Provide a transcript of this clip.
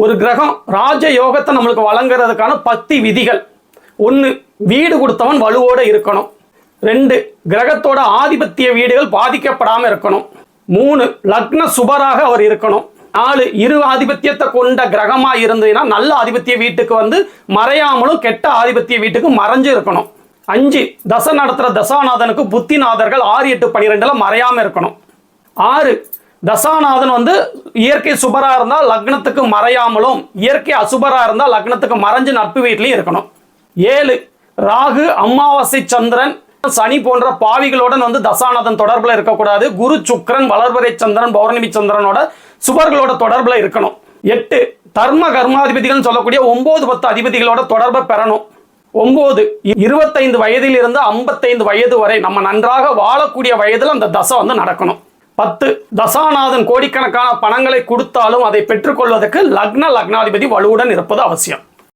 ஒரு கிரகம் ராஜ யோகத்தை நம்மளுக்கு வழங்குறதுக்கான 10 விதிகள். 1, வீடு கொடுத்தவன் வலுவோடு இருக்கணும். 2, கிரகத்தோட ஆதிபத்திய வீடுகள் பாதிக்கப்படாமல் இருக்கணும். 3, லக்ன சுபராக அவர் இருக்கணும். 4, இரு ஆதிபத்தியத்தை கொண்ட கிரகமா இருந்ததுன்னா நல்ல ஆதிபத்திய வீட்டுக்கு மறையாமலும் கெட்ட ஆதிபத்திய வீட்டுக்கு மறைஞ்சு இருக்கணும். 5, தசை நடத்துற தசாநாதனுக்கு புத்திநாதர்கள் 6, 8, 12 மறையாம இருக்கணும். 6, தசாநாதன் இயற்கை சுபரா இருந்தால் லக்னத்துக்கு மறையாமலும் இயற்கை அசுபரா இருந்தால் லக்னத்துக்கு மறைஞ்சு நட்பு வீட்லையும் இருக்கணும். 7, ராகு, அமாவாசை சந்திரன், சனி போன்ற பாவிகளுடன் தசாநாதன் தொடர்புல இருக்கக்கூடாது. குரு, சுக்கிரன், வளர்வரை சந்திரன், பௌர்ணமி சந்திரனோட சுபர்களோட தொடர்புல இருக்கணும். 8, தர்ம கர்மாதிபதிகள் சொல்லக்கூடிய 9, 10 அதிபதிகளோட தொடர்பை பெறணும். 9, 25 வயதில் இருந்து 55 வயது வரை நம்ம நன்றாக வாழக்கூடிய வயதில் அந்த தசை நடக்கணும். 10, தசாநாதன் கோடிக்கணக்கான பணங்களை கொடுத்தாலும் அதை பெற்றுக்கொள்வதற்கு லக்னாதிபதி வலுவுடன் இருப்பது அவசியம்.